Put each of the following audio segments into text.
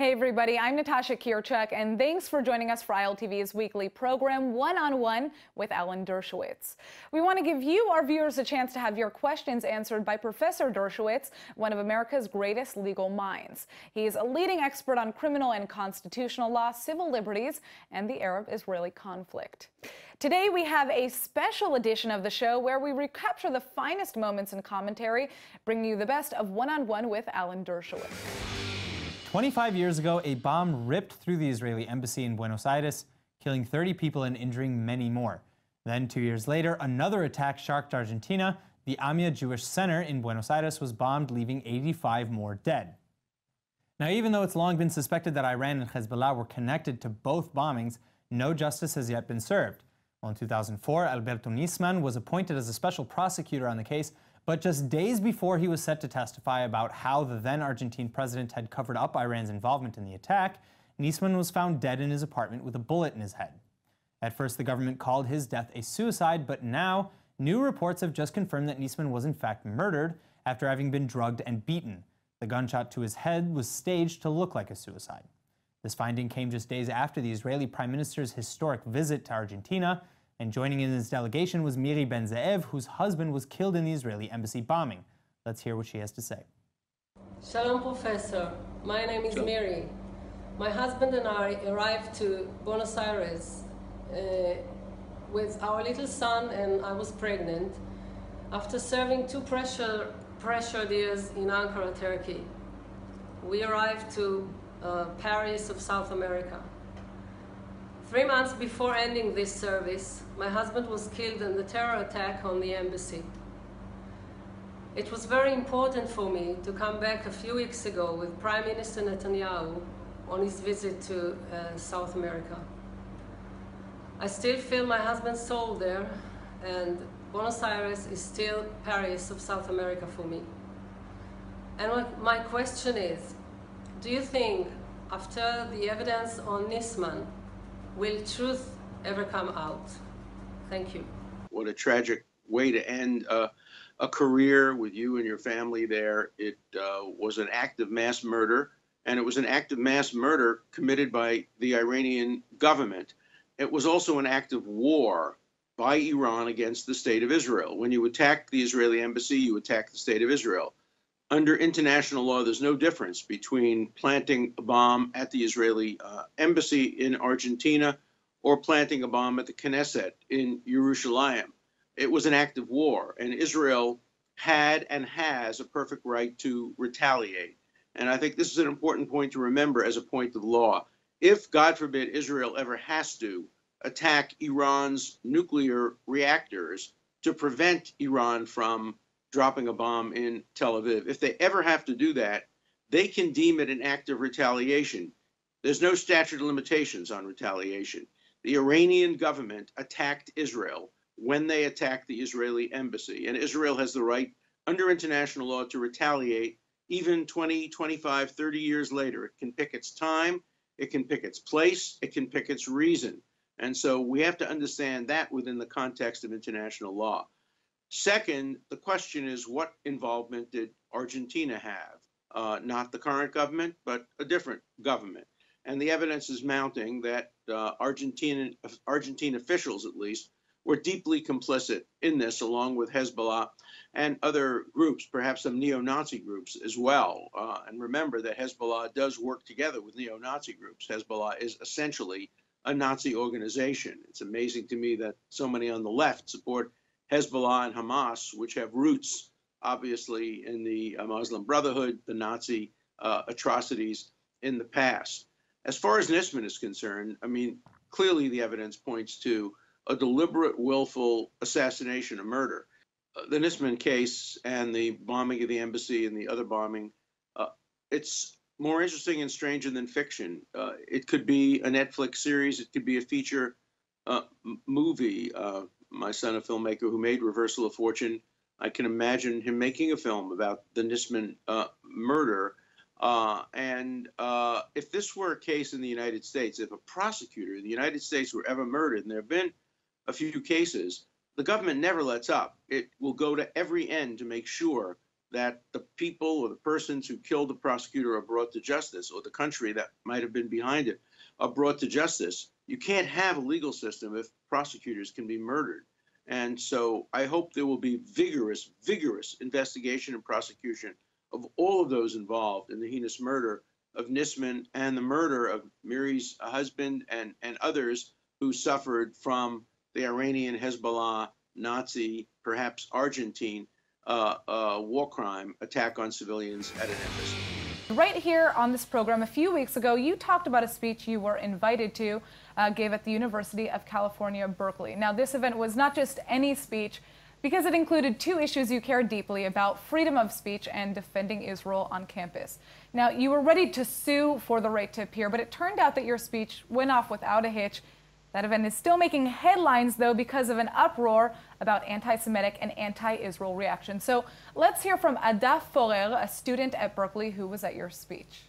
Hey everybody, I'm Natasha Kirchuk, and thanks for joining us for ILTV's weekly program, One-on-One with Alan Dershowitz. We want to give you, our viewers, a chance to have your questions answered by Professor Dershowitz, one of America's greatest legal minds. He's a leading expert on criminal and constitutional law, civil liberties, and the Arab-Israeli conflict. Today we have a special edition of the show where we recapture the finest moments in commentary, bringing you the best of One-on-One with Alan Dershowitz. 25 years ago, a bomb ripped through the Israeli embassy in Buenos Aires, killing 30 people and injuring many more. Then 2 years later, another attack shocked Argentina. The Amia Jewish Center in Buenos Aires was bombed, leaving 85 more dead. Now, even though it's long been suspected that Iran and Hezbollah were connected to both bombings, no justice has yet been served. Well, in 2004, Alberto Nisman was appointed as a special prosecutor on the case, but just days before he was set to testify about how the then Argentine president had covered up Iran's involvement in the attack, Nisman was found dead in his apartment with a bullet in his head. At first, the government called his death a suicide, but now new reports have just confirmed that Nisman was in fact murdered after having been drugged and beaten. The gunshot to his head was staged to look like a suicide. This finding came just days after the Israeli Prime Minister's historic visit to Argentina, and joining in his delegation was Miri Ben-Zeev, whose husband was killed in the Israeli embassy bombing. Let's hear what she has to say. Shalom, Professor. My name is Miri. My husband and I arrived to Buenos Aires with our little son, and I was pregnant, after serving two pressure years in Ankara, Turkey. We arrived to Paris of South America. 3 months before ending this service, my husband was killed in the terror attack on the embassy. It was very important for me to come back a few weeks ago with Prime Minister Netanyahu on his visit to South America. I still feel my husband's soul there, and Buenos Aires is still Paris of South America for me. And my question is, do you think, after the evidence on Nisman, will truth ever come out? Thank you. What a tragic way to end a career with you and your family there. It was an act of mass murder, and it was an act of mass murder committed by the Iranian government. It was also an act of war by Iran against the state of Israel. When you attack the Israeli embassy, you attack the state of Israel. Under international law, there's no difference between planting a bomb at the Israeli embassy in Argentina or planting a bomb at the Knesset in Jerusalem. It was an act of war, and Israel had and has a perfect right to retaliate. And I think this is an important point to remember as a point of law. If, God forbid, Israel ever has to attack Iran's nuclear reactors to prevent Iran from dropping a bomb in Tel Aviv, if they ever have to do that, they can deem it an act of retaliation. There's no statute of limitations on retaliation. The Iranian government attacked Israel when they attacked the Israeli embassy, and Israel has the right under international law to retaliate even 20, 25, 30 years later. It can pick its time, it can pick its place, it can pick its reason. And so we have to understand that within the context of international law. Second, the question is, what involvement did Argentina have? Not the current government, but a different government. And the evidence is mounting that Argentine officials, at least, were deeply complicit in this, along with Hezbollah and other groups, perhaps some neo-Nazi groups as well. And remember that Hezbollah does work together with neo-Nazi groups. Hezbollah is essentially a Nazi organization. It's amazing to me that so many on the left support Hezbollah and Hamas, which have roots, obviously, in the Muslim Brotherhood, the Nazi atrocities in the past. As far as Nisman is concerned, I mean, clearly the evidence points to a deliberate, willful assassination, a murder. The Nisman case and the bombing of the embassy and the other bombing, it's more interesting and stranger than fiction. It could be a Netflix series. It could be a feature movie. My son, a filmmaker who made Reversal of Fortune, I can imagine him making a film about the Nisman murder. If this were a case in the United States, if a prosecutor in the United States were ever murdered, and there have been a few cases, the government never lets up. It will go to every end to make sure that the people or the persons who killed the prosecutor are brought to justice, or the country that might have been behind it are brought to justice. You can't have a legal system if prosecutors can be murdered. And so I hope there will be vigorous investigation and prosecution of all of those involved in the heinous murder of Nisman and the murder of Miri's husband and others who suffered from the Iranian Hezbollah, Nazi, perhaps Argentine war crime attack on civilians at an embassy. Right here on this program a few weeks ago, you talked about a speech you were invited to give at the University of California, Berkeley. Now, this event was not just any speech, because it included two issues you care deeply about: freedom of speech and defending Israel on campus. Now, you were ready to sue for the right to appear, but it turned out that your speech went off without a hitch. That event is still making headlines, though, because of an uproar about anti-Semitic and anti-Israel reaction. So let's hear from Ada Forer, a student at Berkeley who was at your speech.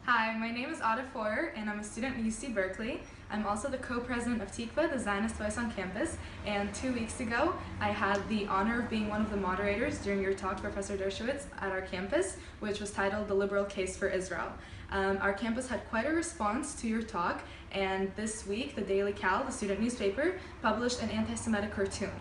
Hi, my name is Ada Forer, and I'm a student at UC Berkeley. I'm also the co-president of Tikva, the Zionist Voice on campus, and 2 weeks ago I had the honor of being one of the moderators during your talk, Professor Dershowitz, at our campus, which was titled The Liberal Case for Israel. Our campus had quite a response to your talk, and this week the Daily Cal, the student newspaper, published an anti-Semitic cartoon.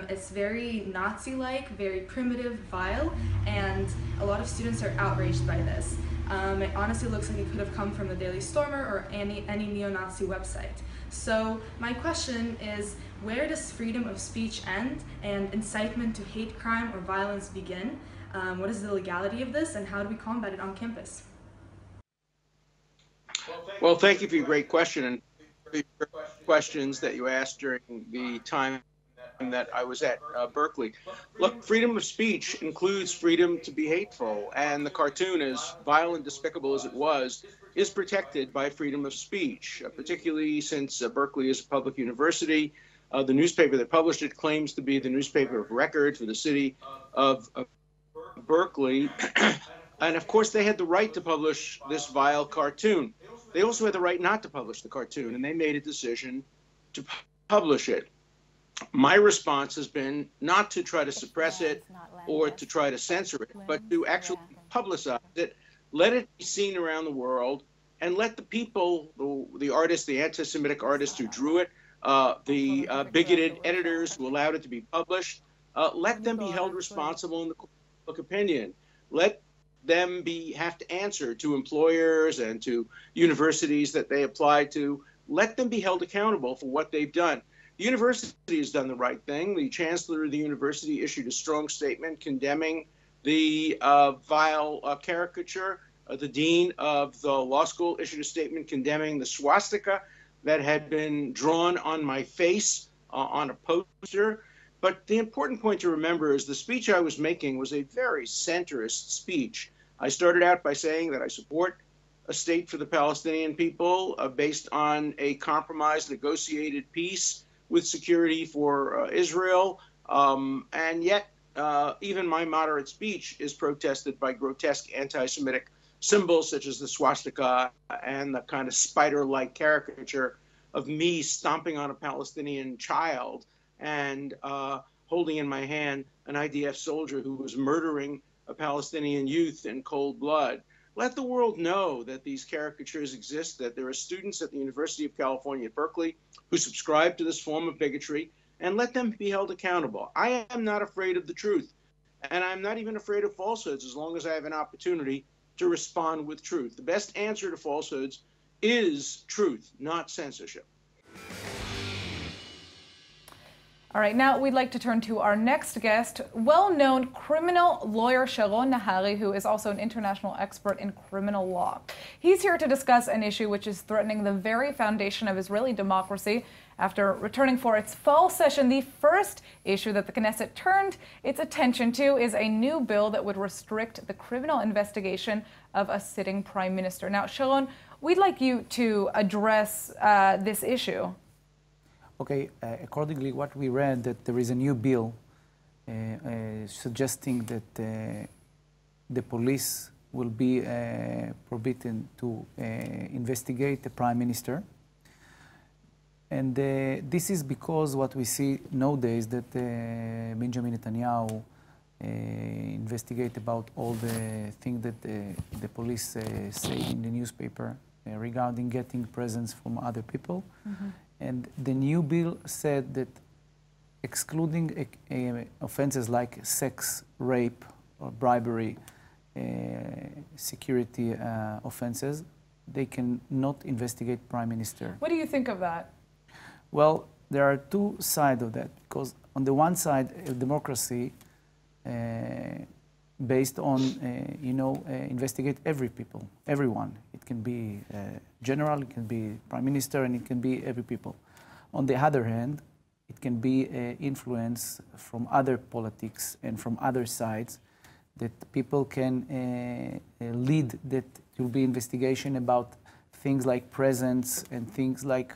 It's very Nazi-like, very primitive, vile, and a lot of students are outraged by this. It honestly looks like it could have come from the Daily Stormer or any neo-Nazi website. So my question is, where does freedom of speech end and incitement to hate crime or violence begin? What is the legality of this, and how do we combat it on campus? Well, thank you for your great question and for your questions that you asked during the time that I was at Berkeley. Look, freedom of speech includes freedom to be hateful, and the cartoon, as vile and despicable as it was, is protected by freedom of speech, particularly since Berkeley is a public university. The newspaper that published it claims to be the newspaper of record for the city of Berkeley. And of course, they had the right to publish this vile cartoon. They also had the right not to publish the cartoon, and they made a decision to publish it. My response has been not to try to suppress it or to try to censor it, but to actually publicize it, let it be seen around the world, and let the people, the artists, the anti-Semitic artists who drew it, the bigoted editors who allowed it to be published, let them be held responsible in the public opinion. Let them have to answer to employers and to universities that they apply to. Let them be held accountable for what they've done. The university has done the right thing. The chancellor of the university issued a strong statement condemning the vile caricature. The dean of the law school issued a statement condemning the swastika that had been drawn on my face on a poster. But the important point to remember is the speech I was making was a very centrist speech. I started out by saying that I support a state for the Palestinian people based on a compromise, negotiated peace with security for Israel. And yet, even my moderate speech is protested by grotesque anti-Semitic symbols such as the swastika and the kind of spider-like caricature of me stomping on a Palestinian child and holding in my hand an IDF soldier who was murdering a Palestinian youth in cold blood. Let the world know that these caricatures exist, that there are students at the University of California at Berkeley who subscribe to this form of bigotry, and let them be held accountable. I am not afraid of the truth, and I'm not even afraid of falsehoods as long as I have an opportunity to respond with truth. The best answer to falsehoods is truth, not censorship. All right, now we'd like to turn to our next guest, well-known criminal lawyer Sharon Nahari, who is also an international expert in criminal law. He's here to discuss an issue which is threatening the very foundation of Israeli democracy. After returning for its fall session, the first issue that the Knesset turned its attention to is a new bill that would restrict the criminal investigation of a sitting prime minister. Now, Sharon, we'd like you to address this issue. Okay, accordingly, what we read, that there is a new bill suggesting that the police will be forbidden to investigate the prime minister. And this is because what we see nowadays, that Benjamin Netanyahu investigate about all the things that the police say in the newspaper regarding getting presents from other people. Mm-hmm. And the new bill said that excluding offenses like sex, rape, or bribery, security offenses, they can not investigate Prime Minister. What do you think of that? Well, there are two sides of that, because on the one side, democracy based on, investigate everyone. It can be general, it can be Prime Minister, and it can be every people. On the other hand, it can be influence from other politics and from other sides that people can lead that there will be investigation about things like presents and things like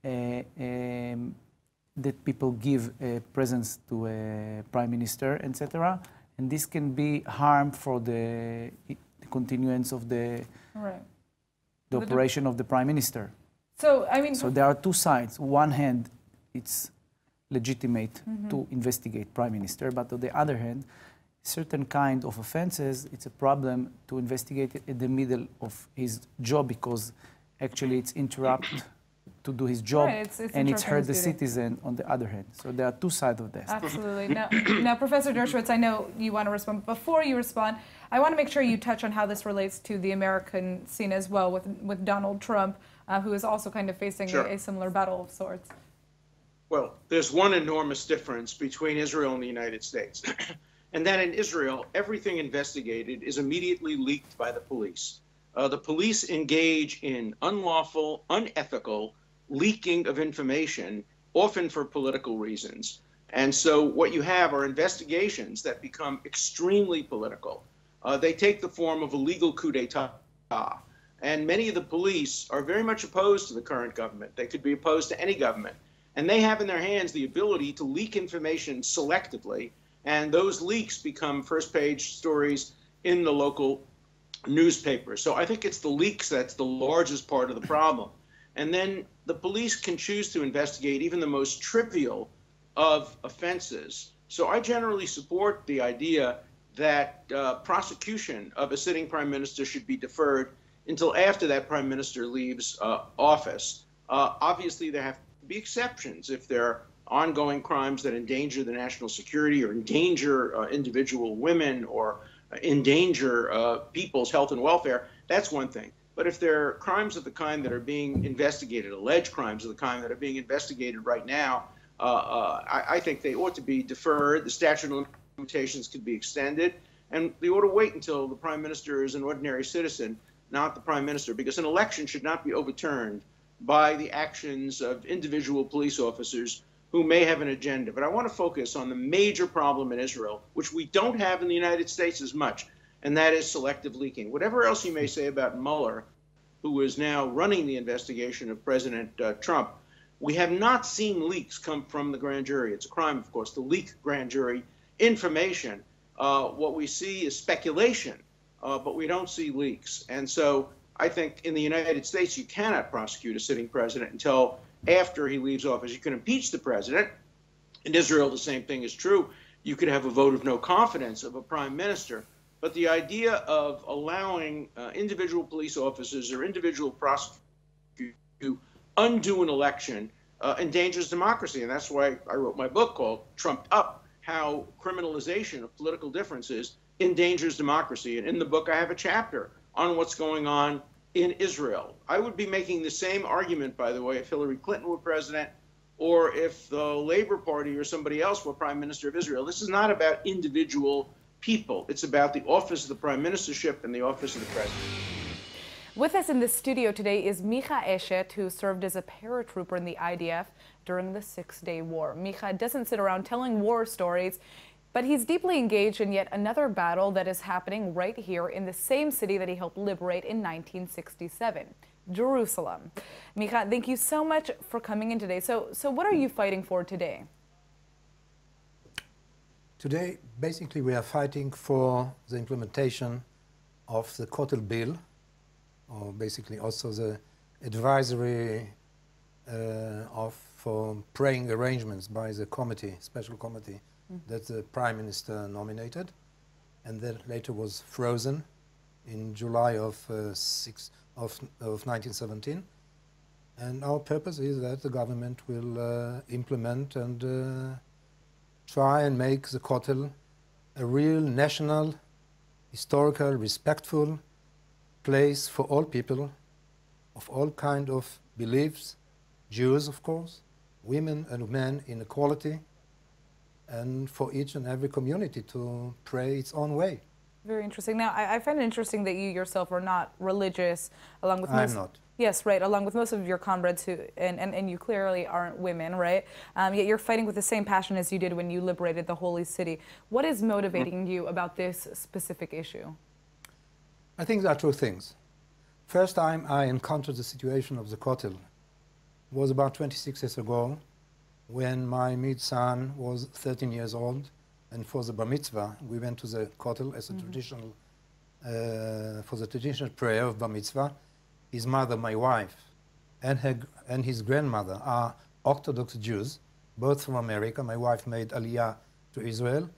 that people give presents to a Prime Minister, etc. And this can be harm for the continuance of the operation of the Prime Minister. So, I mean... So there are two sides. On one hand, it's legitimate to investigate Prime Minister, but on the other hand, certain kind of offenses, it's a problem to investigate it in the middle of his job, because actually it's interrupt to do his job, and it's hurt the citizen on the other hand. So there are two sides of this. Absolutely. Now, Professor Dershowitz, I know you want to respond. Before you respond, I want to make sure you touch on how this relates to the American scene as well with Donald Trump, who is also kind of facing a similar battle of sorts. Well, there's one enormous difference between Israel and the United States. And that in Israel, everything investigated is immediately leaked by the police. The police engage in unlawful, unethical leaking of information, often for political reasons. And so what you have are investigations that become extremely political. They take the form of a legal coup d'etat. And many of the police are very much opposed to the current government. They could be opposed to any government. And they have in their hands the ability to leak information selectively. And those leaks become first-page stories in the local newspapers. So I think it's the leaks that's the largest part of the problem. And then the police can choose to investigate even the most trivial of offenses. So I generally support the idea that prosecution of a sitting prime minister should be deferred until after that prime minister leaves office. Obviously, there have to be exceptions if there are ongoing crimes that endanger the national security or endanger individual women or endanger people's health and welfare. That's one thing. But if there are crimes of the kind that are being investigated, alleged crimes of the kind that are being investigated right now, I think they ought to be deferred. The statute of limitations could be extended, and they ought to wait until the prime minister is an ordinary citizen, not the prime minister, because an election should not be overturned by the actions of individual police officers who may have an agenda. But I want to focus on the major problem in Israel, which we don't have in the United States as much, and that is selective leaking. Whatever else you may say about Mueller, who is now running the investigation of President Trump, we have not seen leaks come from the grand jury. It's a crime, of course, to leak grand jury information. What we see is speculation, but we don't see leaks. And so I think in the United States, you cannot prosecute a sitting president until after he leaves office. You can impeach the president. In Israel, the same thing is true. You could have a vote of no confidence of a prime minister. But the idea of allowing individual police officers or individual prosecutors to undo an election endangers democracy. And that's why I wrote my book called Trumped Up, How Criminalization of Political Differences Endangers Democracy. And in the book, I have a chapter on what's going on in Israel. I would be making the same argument, by the way, if Hillary Clinton were president or if the Labor Party or somebody else were prime minister of Israel. This is not about individual people. It's about the office of the prime ministership and the office of the president. With us in the studio today is Micha Eshet, who served as a paratrooper in the IDF during the Six-Day War. Micha doesn't sit around telling war stories, but he's deeply engaged in yet another battle that is happening right here in the same city that he helped liberate in 1967, Jerusalem. Micha, thank you so much for coming in today. So what are you fighting for today? Today, basically, we are fighting for the implementation of the Kotel Bill, or basically also the advisory for praying arrangements by the committee, special committee that the Prime Minister nominated, and that later was frozen in July of 1917. And our purpose is that the government will implement and try and make the Kotel a real national, historical, respectful place for all people of all kind of beliefs, Jews, of course, women and men in equality, and for each and every community to pray its own way. Very interesting. Now, I find it interesting that you yourself are not religious, along with most... I'm not. Yes, right, along with most of your comrades who, and you clearly aren't women, right? Yet you're fighting with the same passion as you did when you liberated the holy city. What is motivating you about this specific issue? I think there are two things. First time I encountered the situation of the Kotel was about 26 years ago, when my mid-son was 13 years old, and for the bar mitzvah, we went to the Kotel as a traditional, for the traditional prayer of bar mitzvah. His mother, my wife, and his grandmother are Orthodox Jews, both from America. My wife made Aliyah to Israel,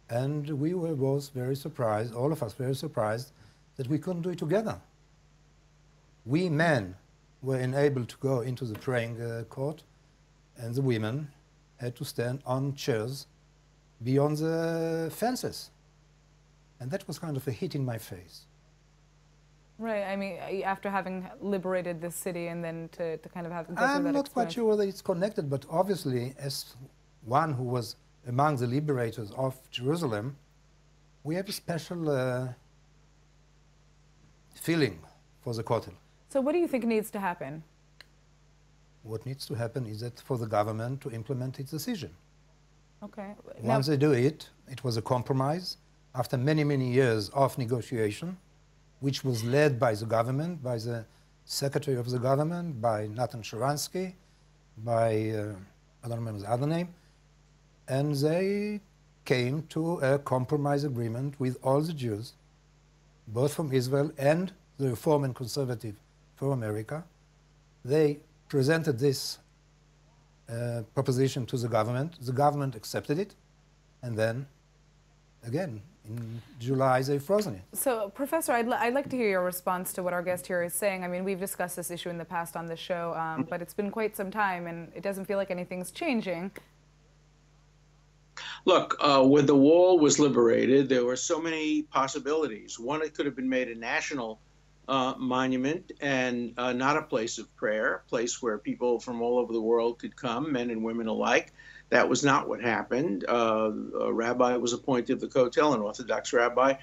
and we were both very surprised, all of us very surprised, that we couldn't do it together. We men were enabled to go into the praying court, and the women had to stand on chairs beyond the fences. And that was kind of a hit in my face. Right, I mean, after having liberated this city and then to kind of have go through I'm that not quite experience. sure whether it's connected, but obviously, as one who was among the liberators of Jerusalem, we have a special feeling for the Kotel. So what do you think needs to happen? What needs to happen is that for the government to implement its decision. Okay. Once they do it, it was a compromise after many, many years of negotiation, which was led by the government, by the secretary of the government, by Nathan Sharansky, by, I don't remember the other name, and they came to a compromise agreement with all the Jews, both from Israel and the Reform and Conservative for America. They presented this proposition to the government accepted it, and then, again, in July, they've frozen it. So, Professor, I'd like to hear your response to what our guest here is saying. I mean, we've discussed this issue in the past on this show, but it's been quite some time, and it doesn't feel like anything's changing. Look, when the wall was liberated, there were so many possibilities. One, it could have been made a national monument and not a place of prayer, a place where people from all over the world could come, men and women alike. That was not what happened. A rabbi was appointed the Kotel, an Orthodox rabbi,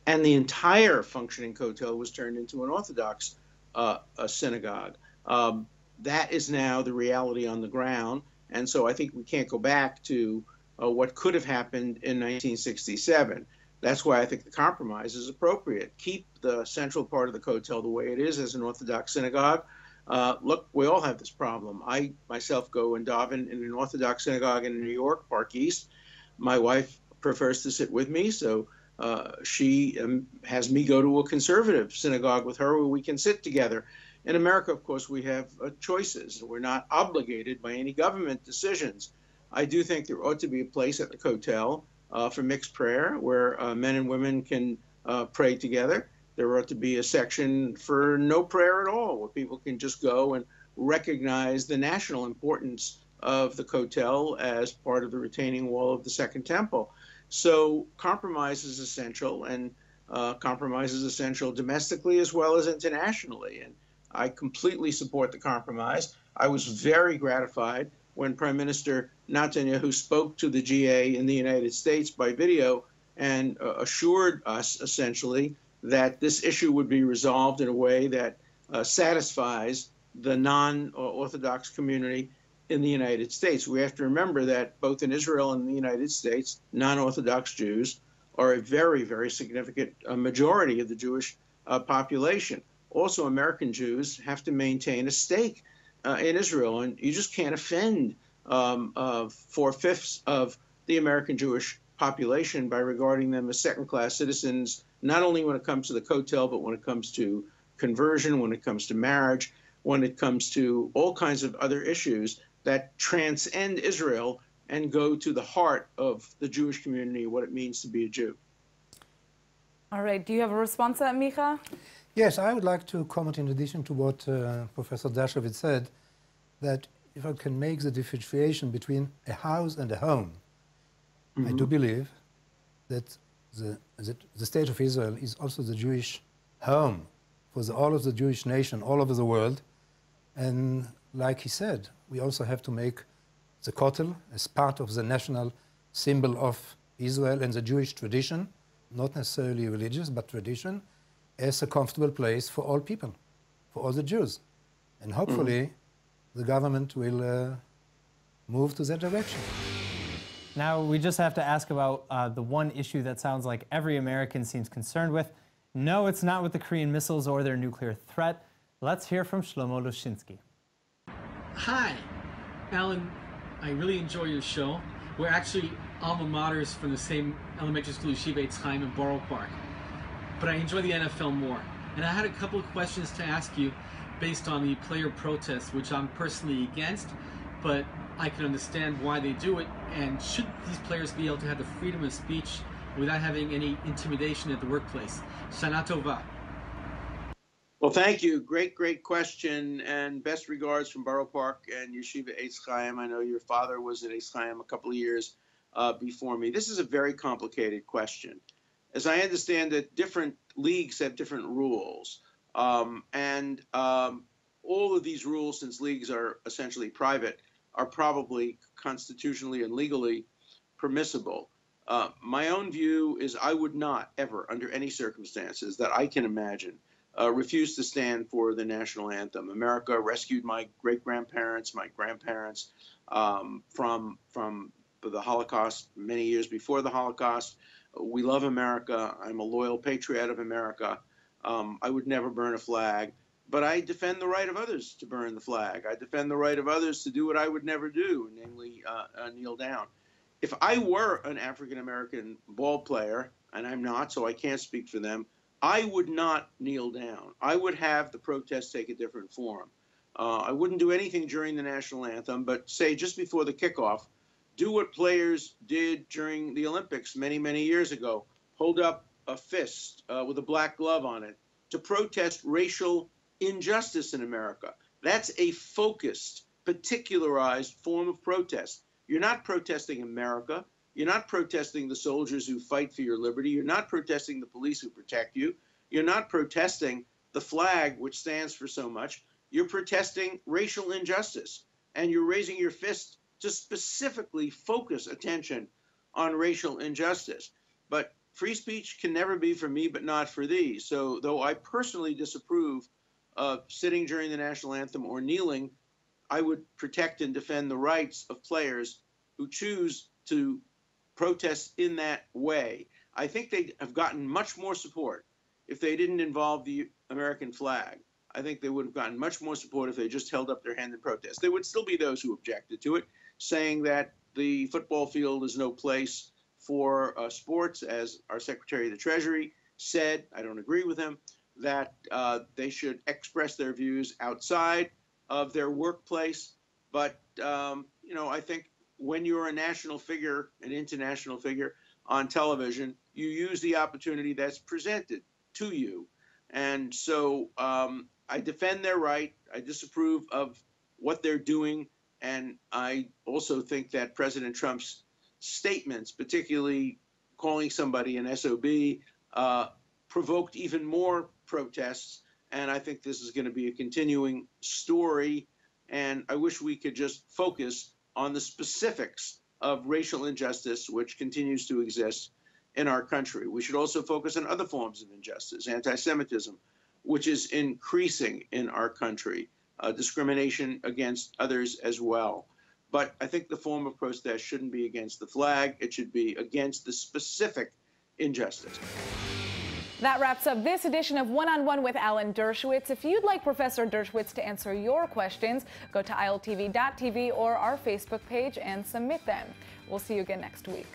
and the entire functioning Kotel was turned into an Orthodox a synagogue. That is now the reality on the ground, and so I think we can't go back to what could have happened in 1967. That's why I think the compromise is appropriate. Keep the central part of the Kotel the way it is as an Orthodox synagogue. Look, we all have this problem. I myself go and daven in an Orthodox synagogue in New York, Park East. My wife prefers to sit with me, so she has me go to a conservative synagogue with her where we can sit together. In America, of course, we have choices. We're not obligated by any government decisions. I do think there ought to be a place at the Kotel for mixed prayer where men and women can pray together. There ought to be a section for no prayer at all, where people can just go and recognize the national importance of the Kotel as part of the retaining wall of the Second Temple. So compromise is essential, and compromise is essential domestically as well as internationally. And I completely support the compromise. I was very gratified when Prime Minister Netanyahu spoke to the GA in the United States by video and assured us, essentially, that this issue would be resolved in a way that satisfies the non-Orthodox community in the United States. We have to remember that both in Israel and the United States, non-Orthodox Jews are a very, very significant majority of the Jewish population. Also, American Jews have to maintain a stake in Israel, and you just can't offend 4/5 of the American Jewish population by regarding them as second-class citizens, not only when it comes to the Kotel, but when it comes to conversion, when it comes to marriage, when it comes to all kinds of other issues that transcend Israel and go to the heart of the Jewish community, what it means to be a Jew. All right, do you have a response to that, Micha? Yes, I would like to comment in addition to what Professor Dershowitz said, that if I can make the differentiation between a house and a home, I do believe that the State of Israel is also the Jewish home for all of the Jewish nation all over the world. And like he said, we also have to make the Kotel as part of the national symbol of Israel and the Jewish tradition, not necessarily religious, but tradition, as a comfortable place for all people, for all the Jews. And hopefully the government will move to that direction. Now, we just have to ask about the one issue that sounds like every American seems concerned with. No, it's not with the Korean missiles or their nuclear threat. Let's hear from Shlomo Lushinsky. Hi, Alan. I really enjoy your show. We're actually alma maters from the same elementary school, Yeshiva Eitz Chaim in Borough Park. But I enjoy the NFL more. And I had a couple of questions to ask you based on the player protests, which I'm personally against, but I can understand why they do it. And should these players be able to have the freedom of speech without having any intimidation at the workplace? Shana Tova. Well, thank you. Great question, and best regards from Borough Park and Yeshiva Eitz Chaim. I know your father was at Eitz Chaim a couple of years before me. This is a very complicated question. As I understand it, different leagues have different rules, and all of these rules, since leagues are essentially private, are probably constitutionally and legally permissible. My own view is I would not ever, under any circumstances that I can imagine, refused to stand for the national anthem. America rescued my great-grandparents, my grandparents from the Holocaust, many years before the Holocaust. We love America. I'm a loyal patriot of America. I would never burn a flag, but I defend the right of others to burn the flag. I defend the right of others to do what I would never do, namely kneel down. If I were an African-American ball player, and I'm not, so I can't speak for them, I would not kneel down. I would have the protest take a different form. I wouldn't do anything during the national anthem, but say just before the kickoff, do what players did during the Olympics many, many years ago. Hold up a fist with a black glove on it to protest racial injustice in America. That's a focused, particularized form of protest. You're not protesting America. You're not protesting the soldiers who fight for your liberty. You're not protesting the police who protect you. You're not protesting the flag, which stands for so much. You're protesting racial injustice, and you're raising your fist to specifically focus attention on racial injustice. But free speech can never be for me, but not for thee. So though I personally disapprove of sitting during the national anthem or kneeling, I would protect and defend the rights of players who choose to protest in that way. I think they have gotten much more support if they didn't involve the American flag. I think they would have gotten much more support if they just held up their hand in protest. There would still be those who objected to it, saying that the football field is no place for sports, as our Secretary of the Treasury said. I don't agree with him, that they should express their views outside of their workplace. But, you know, I think when you're a national figure, an international figure on television, you use the opportunity that's presented to you. And so I defend their right. I disapprove of what they're doing. And I also think that President Trump's statements, particularly calling somebody an SOB, provoked even more protests. And I think this is going to be a continuing story. And I wish we could just focus on the specifics of racial injustice, which continues to exist in our country. We should also focus on other forms of injustice, anti-Semitism, which is increasing in our country, discrimination against others as well. But I think the form of protest shouldn't be against the flag. It should be against the specific injustice. That wraps up this edition of One-on-One with Alan Dershowitz. If you'd like Professor Dershowitz to answer your questions, go to iltv.tv or our Facebook page and submit them. We'll see you again next week.